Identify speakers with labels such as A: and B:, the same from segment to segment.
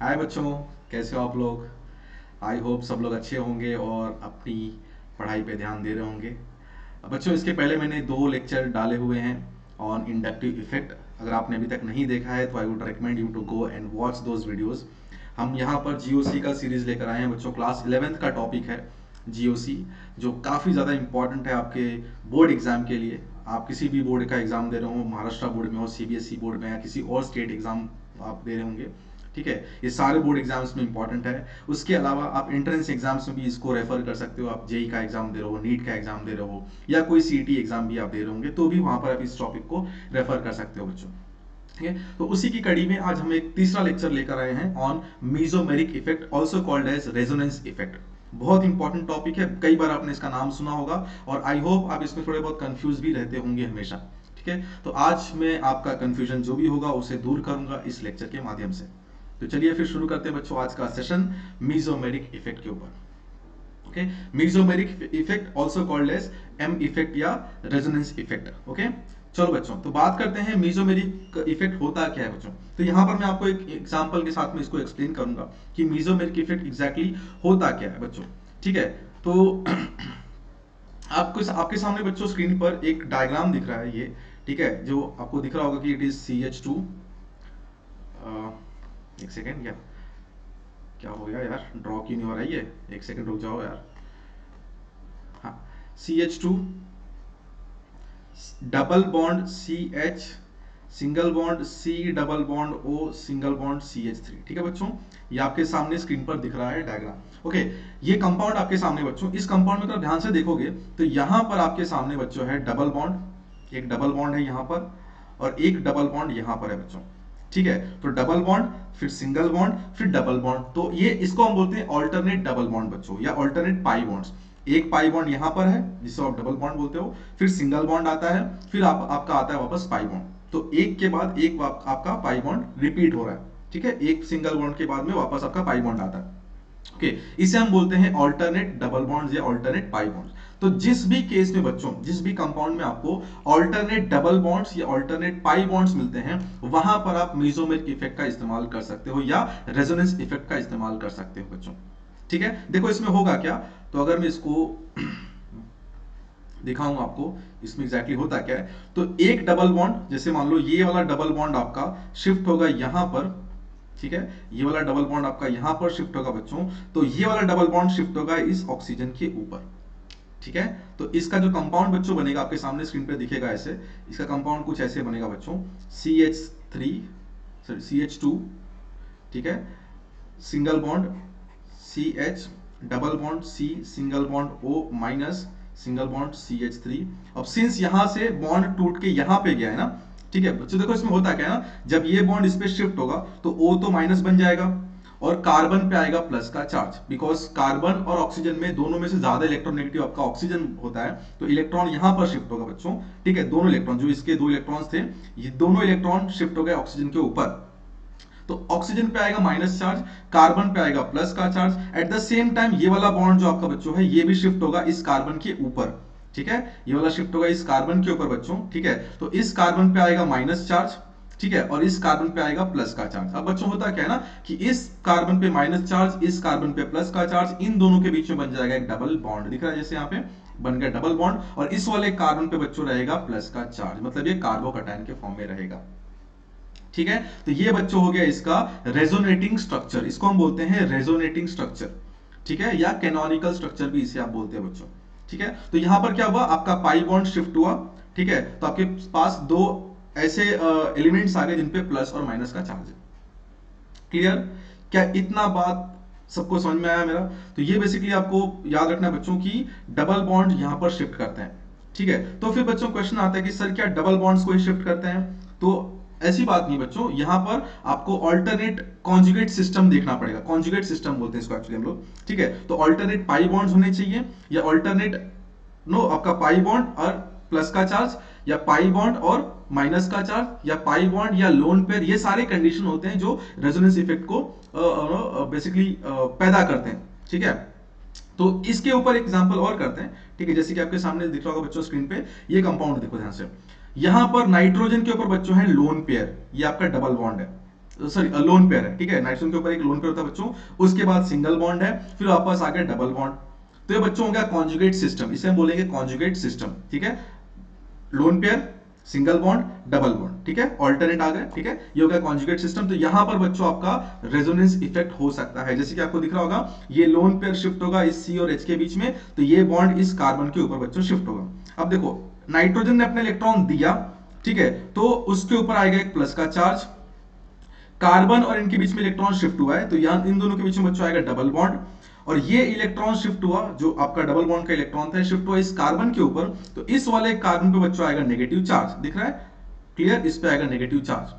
A: हाय बच्चों, कैसे हो आप लोग। आई होप सब लोग अच्छे होंगे और अपनी पढ़ाई पे ध्यान दे रहे होंगे। बच्चों, इसके पहले मैंने 2 लेक्चर डाले हुए हैं ऑन इंडक्टिव इफेक्ट। अगर आपने अभी तक नहीं देखा है तो I would recommend you to go and watch those videos. हम यहाँ पर जीओसी का सीरीज लेकर आए हैं बच्चों। क्लास 11th का टॉपिक है जीओसी, जो काफ़ी ज़्यादा इंपॉर्टेंट है आपके बोर्ड एग्जाम के लिए। आप किसी भी बोर्ड का एग्जाम दे रहे हो, महाराष्ट्र बोर्ड में हो, सीबीएसई बोर्ड में, या किसी और स्टेट एग्जाम आप दे रहे होंगे, ठीक है, ये सारे बोर्ड एग्जाम्स में इंपॉर्टेंट है। उसके अलावा आप एंट्रेंस एग्जाम्स में भी इसको रेफर कर सकते हो। आप जेई का एग्जाम दे रहे हो, नीट का एग्जाम दे रहे हो, या कोई सीईटी एग्जाम भी आप दे रहे होंगे, तो भी वहां पर आप इस टॉपिक को रेफर कर सकते हो बच्चों। ठीक है, तो उसी की कड़ी में आज हम एक तीसरा लेक्चर लेकर आए हैं on mesomeric effect, also called as resonance effect. बहुत इंपॉर्टेंट टॉपिक है, कई बार आपने इसका नाम सुना होगा और आई होप आप इसमें थोड़े बहुत कंफ्यूज भी रहते होंगे हमेशा। ठीक है, तो आज मैं आपका कंफ्यूजन जो भी होगा उसे दूर करूंगा इस लेक्चर के माध्यम से। तो चलिए फिर शुरू करते हैं बच्चों आज का सेशन मीजोमेरिक इफेक्ट के ऊपर। Okay, mesomeric effect also called as M effect या रेजोनेंस इफेक्ट। ओके, चलो बच्चों, तो बात करते हैं मीजोमेरिक इफेक्ट होता क्या है बच्चों। तो यहां पर मैं आपको एक एग्जांपल के साथ में इसको एक्सप्लेन करूंगा कि मीजोमेरिक इफेक्ट एग्जैक्टली होता क्या है बच्चों। ठीक है, तो आपको आपके सामने बच्चों स्क्रीन पर एक डायग्राम दिख रहा है ये, ठीक है, जो आपको दिख रहा होगा कि इट इज CH2। एक सेकेंड, क्या हो गया यार, ड्रॉ क्यों नहीं हो रहा है ये, एक सेकंड रुक जाओ यार। हाँ, CH2 double bond CH, single bond C, double bond O, single bond CH3। ठीक है बच्चों, ये आपके सामने स्क्रीन पर दिख रहा है डायग्राम। ओके, ये कंपाउंड आपके सामने बच्चों, इस कंपाउंड में अगर ध्यान से देखोगे तो यहां पर आपके सामने बच्चों है डबल बॉन्ड, एक डबल बॉन्ड है यहां पर और एक डबल बॉन्ड यहां पर है बच्चों। ठीक है, तो डबल बॉन्ड, फिर सिंगल बॉन्ड, फिर डबल बॉन्ड, तो ये इसको हम बोलते हैं ऑल्टरनेट डबल बॉन्ड बच्चों, या ऑल्टरनेट पाई बॉन्ड्स। एक पाई बॉन्ड यहां पर है जिसे आप डबल बॉन्ड बोलते हो, फिर सिंगल बॉन्ड आता है, फिर आपका आता है वापस पाई बॉन्ड। तो एक के बाद एक आपका पाई बॉन्ड रिपीट हो रहा है। ठीक है, एक सिंगल बॉन्ड के बाद में वापस आपका पाई बॉन्ड आता है। ओके, इसे हम बोलते हैं ऑल्टरनेट डबल बॉन्ड्स या ऑल्टरनेट पाई बॉन्ड्स। तो जिस भी केस में बच्चों, जिस भी कंपाउंड में आपको ऑल्टरनेट डबल बॉन्ड्स या ऑल्टरनेट पाई बॉन्ड्स मिलते हैं, वहां पर आप मीजोमेरिक इफेक्ट का इस्तेमाल कर सकते हो या रेजोनेंस इफेक्ट का इस्तेमाल कर सकते हो बच्चों। ठीक है, देखो इसमें होगा क्या, तो अगर मैं इसको दिखाऊं आपको इसमें एग्जैक्टली होता क्या है। तो एक डबल बॉन्ड, जैसे मान लो ये वाला डबल बॉन्ड आपका शिफ्ट होगा यहां पर, ठीक है, ये वाला डबल बॉन्ड आपका यहां पर शिफ्ट होगा बच्चों, तो ये वाला डबल बॉन्ड शिफ्ट होगा इस ऑक्सीजन के ऊपर। ठीक है, तो इसका जो कंपाउंड बच्चों बनेगा आपके सामने स्क्रीन पे दिखेगा ऐसे, इसका कंपाउंड कुछ ऐसे बनेगा बच्चों, CH3 सॉरी CH2, ठीक है, single bond CH, double bond C, single bond O minus, single bond CH3। अब सिंस यहां से बॉन्ड टूट के यहां पे गया है ना, ठीक है बच्चों, देखो इसमें होता क्या है ना, जब ये बॉन्ड इस पे शिफ्ट होगा तो O तो माइनस बन जाएगा और कार्बन पे आएगा प्लस का चार्ज, बिकॉज कार्बन और ऑक्सीजन में दोनों में से ज्यादा इलेक्ट्रोनेगेटिव आपका ऑक्सीजन होता है, तो इलेक्ट्रॉन यहां पर शिफ्ट होगा बच्चों। ठीक है, दोनों इलेक्ट्रॉन, जो इसके 2 इलेक्ट्रॉन्स थे, ये दोनों इलेक्ट्रॉन शिफ्ट हो गए ऑक्सीजन के ऊपर। तो ऑक्सीजन पे आएगा माइनस चार्ज, कार्बन पे आएगा प्लस का charge. At the same time ये वाला बॉन्ड जो आपका बच्चों है, ये भी शिफ्ट होगा इस कार्बन के ऊपर। ठीक है, ये वाला शिफ्ट होगा इस कार्बन के ऊपर बच्चों। ठीक है, तो इस कार्बन पे आएगा माइनस चार्ज, ठीक है, और इस कार्बन पे आएगा प्लस का चार्ज। अब बच्चों होता क्या है ना, कि इस कार्बन पे माइनस चार्ज, इस कार्बन पे प्लस का चार्ज, इन दोनों के बीच में बन जाएगा एक डबल बॉन्ड, दिख रहा है जैसे यहाँ पे बन गया डबल बॉन्ड, और इस वाले कार्बन पे बच्चों रहेगा प्लस का चार्ज, मतलब ये कार्बोकैटायन के फॉर्म में रहेगा। ठीक है, तो ये बच्चों हो गया इसका रेजोनेटिंग स्ट्रक्चर, इसको हम बोलते हैं रेजोनेटिंग स्ट्रक्चर। ठीक है, या कैनोनिकल स्ट्रक्चर भी इसे आप बोलते हैं बच्चों। ठीक है, तो यहां पर क्या हुआ, आपका पाई बॉन्ड शिफ्ट हुआ। ठीक है, तो आपके पास दो ऐसे एलिमेंट्स आ गए जिनपे प्लस और माइनस का चार्ज है। क्लियर, क्या इतना बात सबको समझ में आया मेरा। तो ये बेसिकली आपको याद रखना है बच्चों की डबल बॉन्ड यहां पर शिफ्ट करते हैं। ठीक है, तो फिर बच्चों क्वेश्चन आता है कि सर क्या डबल बॉन्ड्स को ही शिफ्ट करते हैं, तो ऐसी बात नहीं बच्चों, यहां पर आपको ऑल्टरनेट कॉन्जुगेट सिस्टम देखना पड़ेगा, कॉन्जुगेट सिस्टम बोलते हैं इसको एक्चुअली हम लोग। ठीक है, तो ऑल्टरनेट पाई बॉन्ड्स होने चाहिए, या ऑल्टरनेट नो आपका पाई बॉन्ड और प्लस का चार्ज, या पाई बॉन्ड और माइनस का चार्ज, या पाई बॉन्ड या लोन पेयर, ये सारे कंडीशन होते हैं जो रेजोनेंस इफेक्ट को बेसिकली पैदा करते हैं। ठीक है, तो इसके ऊपर एग्जांपल और करते हैं। ठीक है, जैसे कि आपके सामने दिख रहा होगा बच्चों स्क्रीन पे, ये कंपाउंड देखो ध्यान से, यहां पर नाइट्रोजन के ऊपर बच्चों है लोन पेयर, ये आपका डबल बॉन्ड है। सॉरी लोन पेयर है, ठीक है, नाइट्रोजन के ऊपर एक लोन पेयर होता है बच्चों, उसके बाद सिंगल बॉन्ड है, फिर वापस आ गया डबल बॉन्ड। तो ये बच्चों हो गया कॉन्जुगेट सिस्टम, इसे हम बोलेंगे कॉन्जुगेट सिस्टम, ठीक है, lone pair, single bond, double bond, ठीक है, ऑल्टरनेट आ गए, ठीक है, ये हो गया कॉन्जुगेट सिस्टम। तो यहां पर बच्चों आपका रेजोनेंस इफेक्ट हो सकता है, जैसे कि आपको दिख रहा होगा, ये लोन पेयर शिफ्ट होगा इस सी और एच के बीच में, तो ये बॉन्ड इस कार्बन के ऊपर बच्चों शिफ्ट होगा। अब देखो नाइट्रोजन ने अपना इलेक्ट्रॉन दिया, ठीक है, तो उसके ऊपर आएगा एक प्लस का चार्ज, कार्बन और इनके बीच में इलेक्ट्रॉन शिफ्ट हुआ है, तो यहां इन दोनों के बीच में बच्चों आएगा डबल बॉन्ड, और ये इलेक्ट्रॉन शिफ्ट हुआ, जो आपका डबल बॉन्ड का इलेक्ट्रॉन था शिफ्ट हुआ इस कार्बन के ऊपर, तो इस वाले कार्बन पे बच्चों आएगा नेगेटिव चार्ज, दिख रहा है, क्लियर, इस पे आएगा नेगेटिव चार्ज,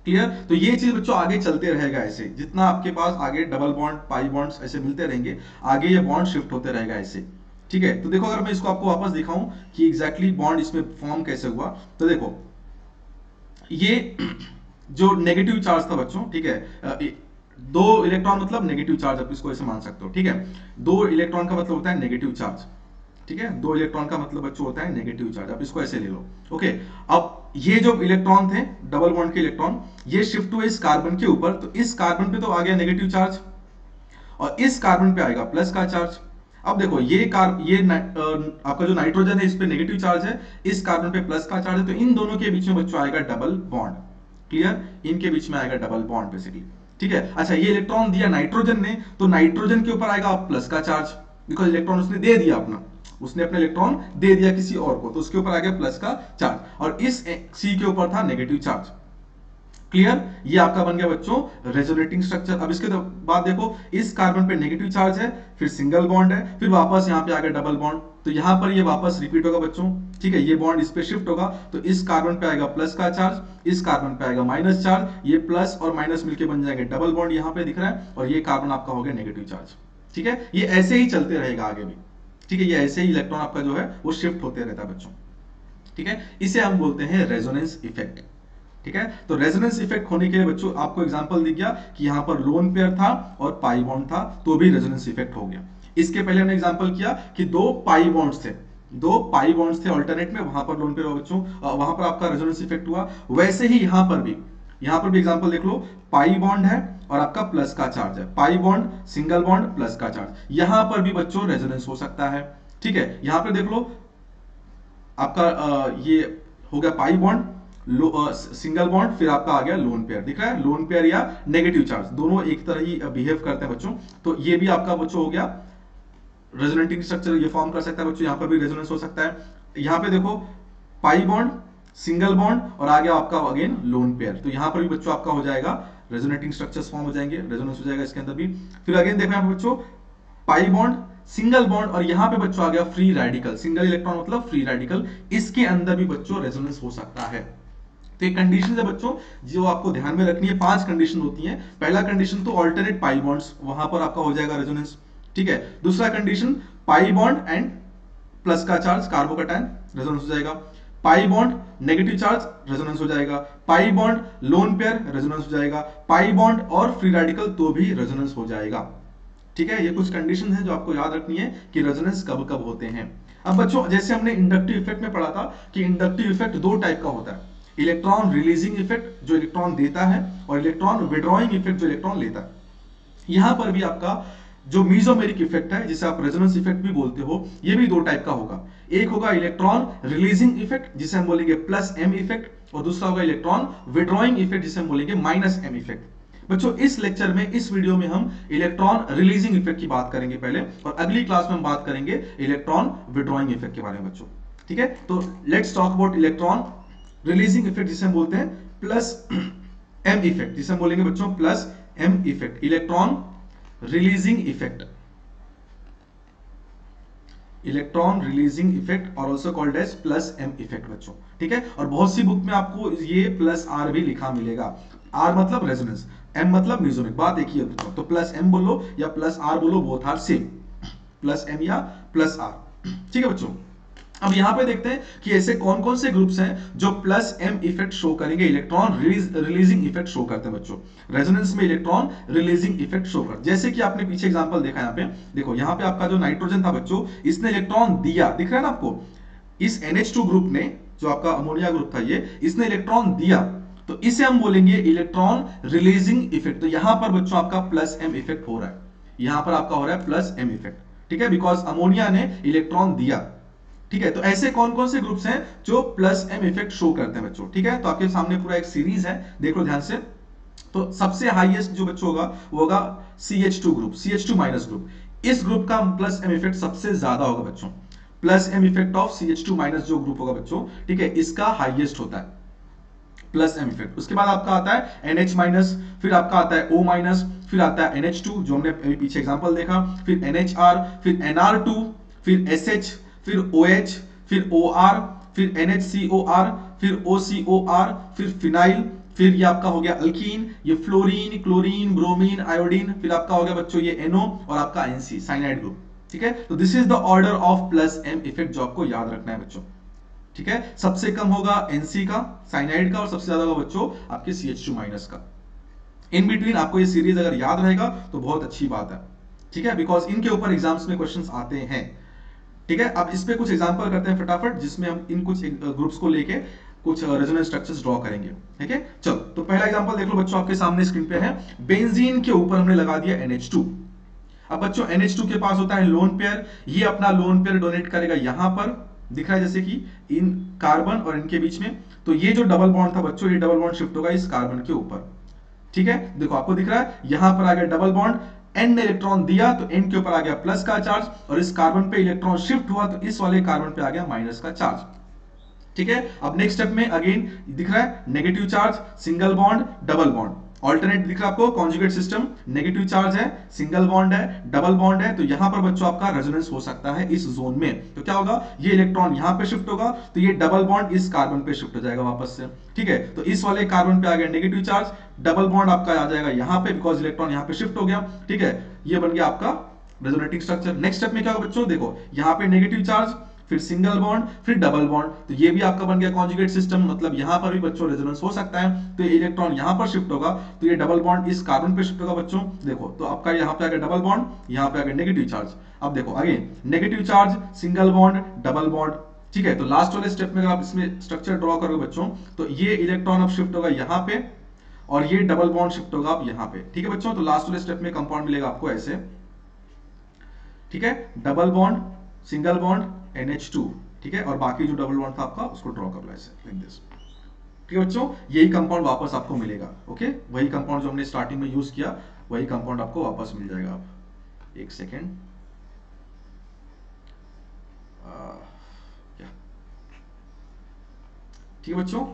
A: क्लियर। तो ये चीज बच्चों आगे चलते रहेगा, ऐसे जितना आपके पास आगे डबल बॉन्ड पाई बॉन्ड्स ऐसे मिलते रहेंगे, आगे ये बॉन्ड शिफ्ट होते रहेगा ऐसे, ठीक है। तो देखो अगर मैं इसको आपको वापस दिखाऊं कि एग्जैक्टली बॉन्ड इसमें फॉर्म कैसे हुआ, तो देखो ये जो नेगेटिव चार्ज था बच्चों, ठीक है, दो इलेक्ट्रॉन मतलब नेगेटिव चार्ज, आप इसको ऐसे मान सकते हो, ठीक है, दो इलेक्ट्रॉन का मतलब होता है नेगेटिव चार्ज, ठीक है, दो इलेक्ट्रॉन का मतलब बच्चों होता है नेगेटिव चार्ज, आप इसको ऐसे ले लो, ओके। अब ये जो इलेक्ट्रॉन थे डबल बॉन्ड के इलेक्ट्रॉन, ये शिफ्ट हुए इस कार्बन के ऊपर, तो इस कार्बन पे तो आ गया नेगेटिव चार्ज, और इस कार्बन पे आएगा प्लस का चार्ज। अब देखो आपका जो नाइट्रोजन है इस पे नेगेटिव चार्ज है, इस कार्बन पे प्लस का चार्ज है, तो इन दोनों के बीच में बच्चों आएगा डबल बॉन्ड, क्लियर, इनके बीच में आएगा डबल बॉन्ड बेसिकली, ठीक है। अच्छा ये इलेक्ट्रॉन दिया नाइट्रोजन ने, तो नाइट्रोजन के ऊपर आएगा प्लस का चार्ज, बिकॉज इलेक्ट्रॉन उसने दे दिया अपना, उसने अपना इलेक्ट्रॉन दे दिया किसी और को, तो उसके ऊपर आ गया प्लस का चार्ज, और इस सी के ऊपर था नेगेटिव चार्ज, क्लियर। ये आपका बन गया बच्चों रेजोनेटिंग स्ट्रक्चर। अब इसके बाद देखो इस कार्बन पे नेगेटिव चार्ज है, फिर सिंगल बॉन्ड है, फिर वापस यहाँ पे आ गया डबल बॉन्ड, तो यहाँ पर ये वापस रिपीट होगा बच्चों, ठीक है, ये बॉन्ड इस पे शिफ्ट होगा, तो इस कार्बन पे आएगा प्लस का चार्ज, इस कार्बन पे आएगा माइनस चार्ज, ये प्लस और माइनस मिलके बन जाएंगे डबल बॉन्ड, यहाँ पे दिख रहा है, और ये कार्बन आपका हो गया नेगेटिव चार्ज, ठीक है। ये ऐसे ही चलते रहेगा आगे भी, ठीक है, ये ऐसे ही इलेक्ट्रॉन आपका जो है वो शिफ्ट होते रहता है बच्चों, ठीक है, इसे हम बोलते हैं रेजोनेंस इफेक्ट, ठीक है। तो रेजोनेंस इफेक्ट होने के लिए बच्चों आपको एग्जांपल दिख गया कि यहां पर लोन पेयर था और पाई बॉन्ड था, तो भी रेजोनेंस इफेक्ट हो गया। इसके पहले हमने एग्जांपल किया कि दो पाई बॉन्ड्स थे, दो पाई बॉन्ड्स थे अल्टरनेट में, वहां पर लोन पेयर हुआ बच्चों, वहां पर आपका रेजोनेंस इफेक्ट हुआ। वैसे ही यहां पर भी एग्जांपल देख लो, पाई बॉन्ड है और आपका प्लस का चार्ज है, pi bond single bond plus का चार्ज, यहां पर भी बच्चों रेजोनेंस हो सकता है, ठीक है। यहां पर देख लो आपका ये हो गया पाई बॉन्ड, सिंगल बॉन्ड, फिर आपका आ गया लोन पेयर, दिख रहा है, लोन पेयर या नेगेटिव चार्ज दोनों एक तरह ही बिहेव करते हैं बच्चों, तो ये भी आपका बच्चों हो गया रेजोनेटिंग स्ट्रक्चर, ये फॉर्म कर सकता है बच्चों, यहां पर भी रेजोनेंस हो सकता है। यहां पे देखो पाई बॉन्ड सिंगल बॉन्ड और आ गया आपका अगेन लोन पेयर, तो यहां पर भी बच्चों आपका हो जाएगा रेजोनेटिंग स्ट्रक्चर्स फॉर्म हो जाएंगे, रेजोनेंस हो जाएगा इसके अंदर भी। फिर अगेन देखो यहां पे बच्चों पाई बॉन्ड सिंगल बॉन्ड, और यहां पे बच्चों आ गया फ्री रेडिकल, सिंगल इलेक्ट्रॉन मतलब फ्री रेडिकल, इसके अंदर भी बच्चों रेजोनेंस हो सकता है। तो ये कंडीशन है बच्चों जो आपको ध्यान में रखनी है, 5 कंडीशन होती हैं। पहला कंडीशन तो अल्टरनेट पाई बॉन्ड्स, वहां पर आपका हो जाएगा रेजोनेंस, ठीक है। दूसरा condition pi bond and plus का चार्ज कार्बोकैटायन, रेजोनेंस हो जाएगा। Pi bond negative charge, resonance हो जाएगा। Pi bond lone pair, resonance हो जाएगा। पाई बॉन्ड और फ्री रेडिकल तो भी रेजोनेंस हो जाएगा, ठीक है। ये कुछ कंडीशन है जो आपको याद रखनी है कि रेजोनेंस कब कब होते हैं। अब बच्चों जैसे हमने इंडक्टिव इफेक्ट में पढ़ा था कि इंडक्टिव इफेक्ट दो टाइप का होता है, इलेक्ट्रॉन रिलीजिंग इफेक्ट जो इलेक्ट्रॉन देता है, और इलेक्ट्रॉन विड्रॉइंग इफेक्ट जो इलेक्ट्रॉन लेता है। यहां पर भी आपका जो मीजोमेरिक इफेक्ट है, जिसे आप रेजोनेंस इफेक्ट भी बोलते हो, ये भी दो टाइप का होगा। एक होगा इलेक्ट्रॉन रिलीजिंग इफेक्ट जिसे हम बोलेंगे प्लस एम इफेक्ट, और दूसरा होगा इलेक्ट्रॉन विड्रॉइंग इफेक्ट जिसे हम बोलेंगे माइनस एम इफेक्ट। बच्चों इस लेक्चर में, इस वीडियो में हम इलेक्ट्रॉन रिलीजिंग इफेक्ट की बात करेंगे पहले, और अगली क्लास में हम बात करेंगे इलेक्ट्रॉन विड्रॉइंग इफेक्ट के बारे में बच्चों, ठीक है। तो let's talk about electron releasing effect जिसे हम बोलते हैं प्लस एम इफेक्ट, जिसे हम बोलेंगे बच्चों plus M effect, electron releasing effect, electron releasing effect और also called as plus M effect बच्चों, ठीक है। और बहुत सी बुक में आपको ये प्लस आर भी लिखा मिलेगा, आर मतलब रेजोनेंस, एम मतलब मीजोनिक, बात एक ही है बच्चों। तो प्लस एम बोलो या प्लस आर बोलो, both are same, plus M या प्लस आर, ठीक है बच्चों। अब यहां पे देखते हैं कि ऐसे कौन कौन से ग्रुप्स हैं जो प्लस एम इफेक्ट शो करेंगे, इलेक्ट्रॉन रिलीजिंग इफेक्ट शो करते हैं बच्चों। रेजोनेंस में इलेक्ट्रॉन रिलीजिंग इफेक्ट शो करते, जैसे कि आपने पीछे एग्जांपल देखा, यहां पे देखो, यहां पे आपका जो नाइट्रोजन था बच्चों, इसने इलेक्ट्रॉन दिया, दिख रहा है ना आपको, इस NH2 ग्रुप ने, जो आपका अमोनिया ग्रुप था ये, इसने इलेक्ट्रॉन दिया, तो इसे हम बोलेंगे इलेक्ट्रॉन रिलीजिंग इफेक्ट। तो यहां पर बच्चों आपका प्लस एम इफेक्ट हो रहा है, यहां पर आपका हो रहा है प्लस एम इफेक्ट, ठीक है, बिकॉज अमोनिया ने इलेक्ट्रॉन दिया, ठीक है। तो ऐसे कौन कौन से ग्रुप्स हैं जो प्लस एम इफेक्ट शो करते हैं बच्चों, ठीक है। तो आपके सामने पूरा एक सीरीज है, देख लो ध्यान से। तो सबसे हाईएस्ट जो बच्चों होगा वो होगा CH2 group, CH2 minus group. इस ग्रुप का प्लस एम इफेक्ट सबसे ज्यादा होगा बच्चों। Plus M effect of CH2 minus जो ग्रुप होगा बच्चों, ठीक है, इसका हाईएस्ट होता है प्लस एम इफेक्ट। उसके बाद आपका आता है NH माइनस, फिर आपका आता है O माइनस, फिर आता है NH2 जो हमने पीछे एग्जांपल देखा, फिर NHR, फिर NR2, फिर SH, फिर OH, फिर OR, फिर NHCOR, फिर OCOR, फिर फिनाइल, फिर ये आपका हो गया अल्कीन, ये फ्लोरीन, क्लोरीन, ब्रोमीन, आयोडीन, फिर आपका हो गया बच्चों ये NO और आपका NC साइनाइड ग्रुप, ठीक है। तो this is the order of plus M effect जो आपको याद रखना है बच्चों, ठीक है। सबसे कम होगा NC का, साइनाइड का, और सबसे ज्यादा होगा बच्चों आपके CH2 माइनस का। इन बिटवीन आपको ये सीरीज अगर याद रहेगा तो बहुत अच्छी बात है, ठीक है, बिकॉज इनके ऊपर एग्जाम्स में क्वेश्चंस आते हैं, ठीक है। अब इस पे कुछ एग्जांपल करते हैं फटाफट, जिसमें हम इन कुछ ग्रुप्स को लेके कुछ रेजोनेंस स्ट्रक्चर्स ड्रॉ करेंगे, ठीक है। चलो, तो पहला एग्जांपल देख लो बच्चों, आपके सामने स्क्रीन पे है। बेंजीन के ऊपर हमने लगा दिया NH2। अब बच्चों NH2 के पास होता है लोन पेयर, ये अपना लोन पेयर डोनेट करेगा यहां पर, दिख रहा है जैसे कि इन कार्बन और इनके बीच में। तो ये जो डबल बॉन्ड था बच्चों, ये डबल बॉन्ड शिफ्ट होगा इस कार्बन के ऊपर, ठीक है। देखो आपको दिख रहा है यहां पर आ गया डबल बॉन्ड, एन ने इलेक्ट्रॉन दिया तो एन के ऊपर आ गया प्लस का चार्ज, और इस कार्बन पे इलेक्ट्रॉन शिफ्ट हुआ तो इस वाले कार्बन पे आ गया माइनस का चार्ज, ठीक है। अब नेक्स्ट स्टेप में अगेन दिख रहा है negative charge, single bond, double bond, alternate दिख रहा है आपको, कॉन्जुगेट सिस्टम, नेगेटिव चार्ज है, सिंगल बॉन्ड है, डबल बॉन्ड है। तो यहां पर बच्चों आपका रेजोनेंस हो सकता है इस जोन में। तो क्या होगा, ये इलेक्ट्रॉन यहां पे शिफ्ट होगा तो ये डबल बॉन्ड इस कार्बन पे शिफ्ट हो जाएगा वापस से, ठीक है। तो इस वाले कार्बन पे आ गया नेगेटिव चार्ज, डबल बॉन्ड आपका आ जाएगा यहां पे बिकॉज इलेक्ट्रॉन यहां पे शिफ्ट हो गया, ठीक है। ये बन गया आपका रेजोनेटिंग स्ट्रक्चर। नेक्स्ट स्टेप में क्या होगा बच्चों, देखो यहां पे नेगेटिव चार्ज, फिर सिंगल बॉन्ड, फिर डबल बॉन्ड, तो ये भी आपका बन गया कॉन्जुगेट सिस्टम, मतलब यहां पर भी बच्चों रेजोनेंस हो सकता है। तो ये इलेक्ट्रॉन यहां पर शिफ्ट होगा तो ये डबल बॉन्ड इस कार्बन पे शिफ्ट होगा बच्चों, देखो। तो आपका यहां पे आ गया डबल बॉन्ड, यहां पे आ गया नेगेटिव चार्ज। अब देखो again negative charge, single bond, double bond, ठीक है। तो लास्ट वाले स्टेप में अगर आप इसमें स्ट्रक्चर ड्रॉ करोगे बच्चों, तो ये इलेक्ट्रॉन अब शिफ्ट होगा यहां पे और ये डबल बॉन्ड शिफ्ट होगा आप यहां पे, ठीक है बच्चों। तो लास्ट वाले स्टेप में कंपाउंड मिलेगा आपको ऐसे, ठीक है, double bond, single bond, NH2, ठीक है, और बाकी जो डबल बॉन्ड था आपका उसको ड्रॉ कर लो ऐसे, लाइक दिस, ठीक है बच्चों। यही कंपाउंड वापस आपको मिलेगा, ओके। वही कंपाउंड जो हमने स्टार्टिंग में यूज किया वही कंपाउंड आपको वापस मिल जाएगा। आप एक सेकेंड, ठीक है बच्चों।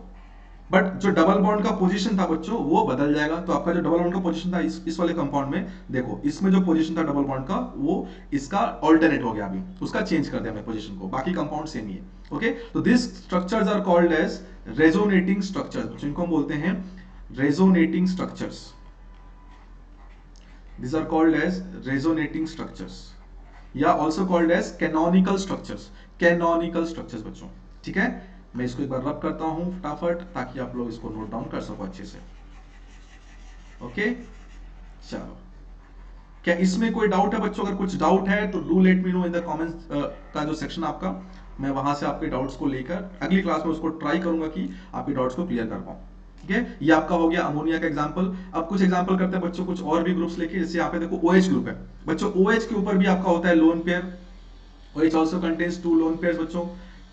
A: बट जो डबल बॉन्ड का पोजीशन था बच्चों वो बदल जाएगा। तो आपका जो डबल बॉन्ड का पोजीशन था इस वाले कंपाउंड में, देखो इसमें जो पोजीशन था डबल बॉन्ड का वो इसका ऑल्टरनेट हो गया, अभी उसका चेंज कर दिया मैं पोजीशन को, बाकी कंपाउंड सेम ही है, ओके। तो this structures are called as resonating structures, जिनको हम बोलते हैं resonating structures. These are called as resonating structures या also called as canonical structures, canonical structures बच्चों, ठीक है। मैं इसको एक बार रब करता हूं फटाफट ताकि आप लोग इसको नोट डाउन कर सको अच्छे से, ओके। चलो, क्या इसमें कोई डाउट है बच्चों? अगर कुछ डाउट है तो do let me know in the comments का जो सेक्शन आपका, मैं वहां से आपके डाउट्स को लेकर अगली क्लास में उसको ट्राई करूंगा कि आपके डाउट्स को क्लियर कर पाऊं, ठीक है। ये आपका हो गया अमोनिया का एग्जांपल। अब कुछ एग्जांपल करते हैं बच्चों, कुछ और भी ग्रुप्स लेके। जैसे यहाँ पे देखो OH ग्रुप है बच्चों, OH के ऊपर भी आपका होता है lone pair, OH also contains 2 lone pairs बच्चों,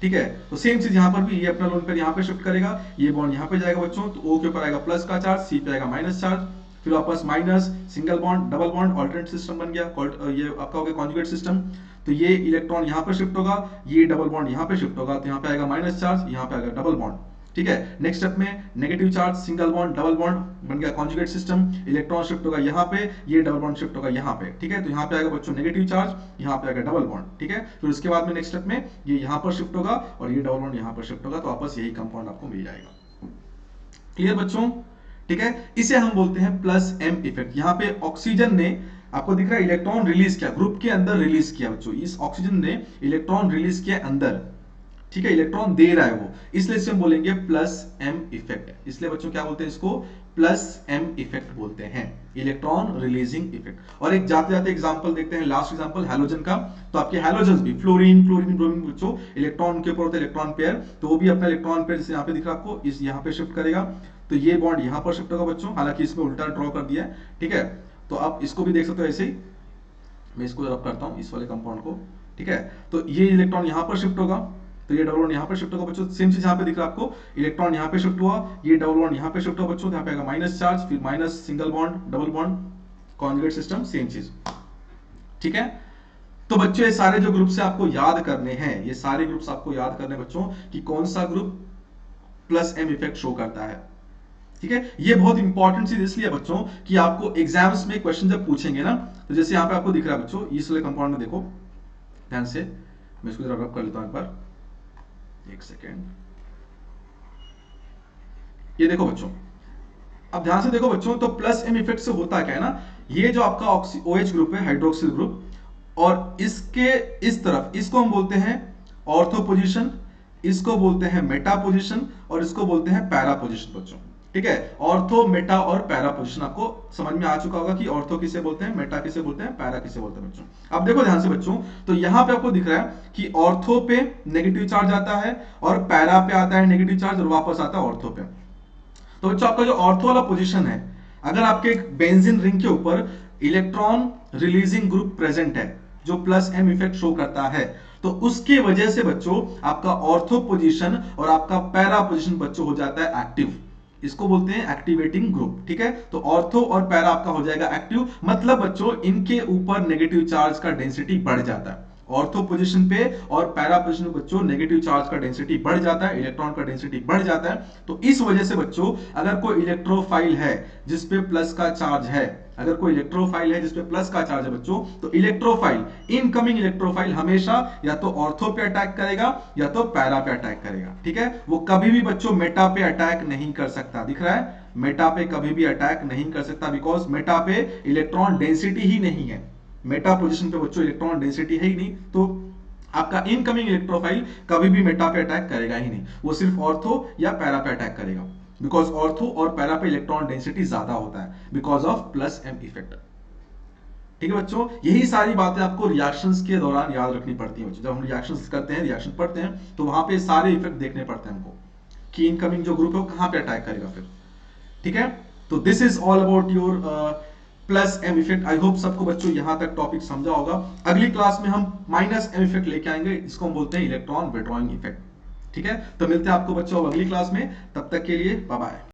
A: ठीक है। तो सेम चीज यहाँ पर भी, ये अपना लोन पेयर यहाँ पे शिफ्ट करेगा, ये बॉन्ड यहाँ पे जाएगा बच्चों, तो O के ऊपर आएगा प्लस का चार्ज, C पे आएगा माइनस चार्ज, फिर वापस minus, single bond, double bond, alternate system बन गया, ये आपका हो गया कॉन्जुगेट सिस्टम। तो ये इलेक्ट्रॉन यहाँ पर शिफ्ट होगा, ये डबल बॉन्ड यहाँ पे शिफ्ट होगा, तो यहाँ पे आएगा माइनस चार्ज, यहाँ पे आएगा डबल बॉन्ड, ठीक है। नेक्स्ट स्टेप में negative charge, single bond, double bond बन गया कॉन्जुगेट सिस्टम, इलेक्ट्रॉन शिफ्ट होगा यहाँ पे, ये डबल बॉन्ड शिफ्ट होगा यहाँ पे, ठीक है। तो यहाँ पे आएगा बच्चों नेगेटिव चार्ज, यहाँ पे आएगा डबल बॉन्ड, ठीक है। फिर उसके बाद में नेक्स्ट स्टेप में ये यहाँ पर शिफ्ट होगा और ये डबल बॉन्ड यहाँ पर शिफ्ट होगा, तो वापस यही कंपाउंड आपको मिल जाएगा। क्लियर बच्चों, ठीक है। इसे हम बोलते हैं प्लस एम इफेक्ट। यहाँ पे ऑक्सीजन ने, आपको दिख रहा है, इलेक्ट्रॉन रिलीज किया, ग्रुप के अंदर रिलीज किया बच्चों, इस ऑक्सीजन ने इलेक्ट्रॉन रिलीज किया अंदर, ठीक है, इलेक्ट्रॉन दे रहा है वो, इसलिए इसे हम बोलेंगे प्लस एम इफेक्ट। इसलिए बच्चों क्या बोलते हैं इसको, प्लस एम इफेक्ट बोलते हैं, इलेक्ट्रॉन रिलीजिंग इफेक्ट। और एक जाते जाते एग्जांपल देखते हैं, लास्ट एग्जांपल हैलोजन का। तो आपके हैलोजन्स भी, फ्लोरीन, क्लोरीन, ब्रोमीन बच्चों, इलेक्ट्रॉन के ऊपर होता है इलेक्ट्रॉन पेयर, तो वो भी अपना इलेक्ट्रॉन पेयर जैसे यहाँ पे दिख रहा है आपको, इस यहाँ पे शिफ्ट करेगा, तो ये बॉन्ड यहां पर शिफ्ट होगा बच्चों, हालांकि इसमें उल्टा ड्रॉ कर दिया है, ठीक है। तो आप इसको भी देख सकते हो ऐसे ही, मैं इसको रब करता हूं इस वाले कंपाउंड को, ठीक है। तो ये इलेक्ट्रॉन यहां पर शिफ्ट होगा, तो ये डबल बॉन्ड यहां पर शिफ्ट होगा बच्चों, सेम चीज यहां पे दिख रहा है आपको, इलेक्ट्रॉन यहां पे शिफ्ट हुआ, ये डबल बॉन्ड यहां पे शिफ्ट हुआ बच्चों, यहां पे आएगा माइनस चार्ज, फिर minus single bond double bond conjugate system, same चीज, ठीक है। तो बच्चों ये सारे जो ग्रुप्स है आपको याद करने हैं, ये सारे ग्रुप्स आपको याद करने हैं बच्चों कि कौन सा group plus M effect show करता है, ठीक है। ये बहुत इंपॉर्टेंट चीज इसलिए बच्चों कि आपको एग्जाम्स में क्वेश्चन जब पूछेंगे ना, तो जैसे यहां पे आपको दिख रहा है बच्चों, इस वाले कंपाउंड में देखो ध्यान से, मैं इसको जरा रब कर लेता हूं एक बार, एक सेकेंड, ये देखो बच्चों, अब ध्यान से देखो बच्चों, तो प्लस एम इफेक्ट से होता क्या है ना, ये जो आपका OH ग्रुप है, हाइड्रोक्सिल ग्रुप, और इसके इस तरफ इसको हम बोलते हैं ऑर्थो पोजीशन, इसको बोलते हैं मेटा पोजीशन, और इसको बोलते हैं पैरा पोजीशन बच्चों, ठीक है। ऑर्थो, मेटा और पैरा पोजीशन आपको समझ में आ चुका होगा कि ऑर्थो किसे बोलते हैं, मेटा किसे बोलते हैं, पैरा किसे बोलते हैं बच्चों। अब देखो ध्यान से बच्चों, तो यहां पे आपको दिख रहा है कि ऑर्थो पे नेगेटिव चार्ज आता है और पैरा पे आता है नेगेटिव चार्ज और वापस आता है ऑर्थो पे। तो बच्चों आपका जो ऑर्थो वाला पोजीशन है, अगर आपके बेंजीन रिंग के ऊपर इलेक्ट्रॉन रिलीजिंग ग्रुप प्रेजेंट है जो प्लस एम इफेक्ट शो करता है, तो उसकी वजह से बच्चों आपका ऑर्थो पोजीशन और आपका पैरा पोजीशन बच्चों हो जाता है एक्टिव, इसको बोलते हैं एक्टिवेटिंग ग्रुप, ठीक है। तो ऑर्थो और पैरा आपका हो जाएगा एक्टिव, मतलब बच्चों इनके ऊपर नेगेटिव चार्ज का डेंसिटी बढ़ जाता है, ऑर्थो पोजीशन पे और पैरा पोजीशन पे बच्चों नेगेटिव चार्ज का डेंसिटी बढ़ जाता है, इलेक्ट्रॉन का डेंसिटी बढ़ जाता है। तो इस वजह से बच्चों अगर कोई इलेक्ट्रोफाइल है जिसपे प्लस का चार्ज है, अगर कोई इलेक्ट्रोफाइल है जिसपे प्लस का चार्ज है बच्चों, तो इलेक्ट्रोफाइल, इनकमिंग इलेक्ट्रोफाइल हमेशा या तो ऑर्थो पे अटैक करेगा या तो पैरा पे अटैक करेगा, ठीक है। वो कभी भी बच्चों मेटा पे अटैक नहीं कर सकता, दिख रहा है, मेटा पे कभी भी अटैक नहीं कर सकता, बिकॉज मेटा पे इलेक्ट्रॉन डेंसिटी ही नहीं है, मेटा पोजीशन पे बच्चों इलेक्ट्रॉन डेंसिटी है ही नहीं, तो आपका इनकमिंग इलेक्ट्रोफाइल कभी भी मेटा पे अटैक करेगा ही नहीं, वो सिर्फ ऑर्थो या पैरा पे अटैक करेगा, बिकॉज ऑर्थो और पैरा पे इलेक्ट्रॉन डेंसिटी ज्यादा होता है because of plus M effect, ठीक है बच्चों। यही सारी बातें आपको रिएक्शंस के दौरान याद रखनी पड़ती है बच्चों, जब हम रिएक्शंस करते हैं, रिएक्शन पढ़ते हैं, तो वहां पे सारे इफेक्ट देखने पड़ते हैं हमको कि इनकमिंग जो ग्रुप है वो कहां पे अटैक करेगा फिर, ठीक है। तो this is all about your plus M effect. I hope सबको बच्चों यहां तक टॉपिक समझा होगा। अगली क्लास में हम माइनस एम इफेक्ट लेके आएंगे, इसको हम बोलते हैं इलेक्ट्रॉन विड्रॉइंग इफेक्ट, ठीक है। तो मिलते हैं आपको बच्चों अगली क्लास में, तब तक के लिए बाय बाय।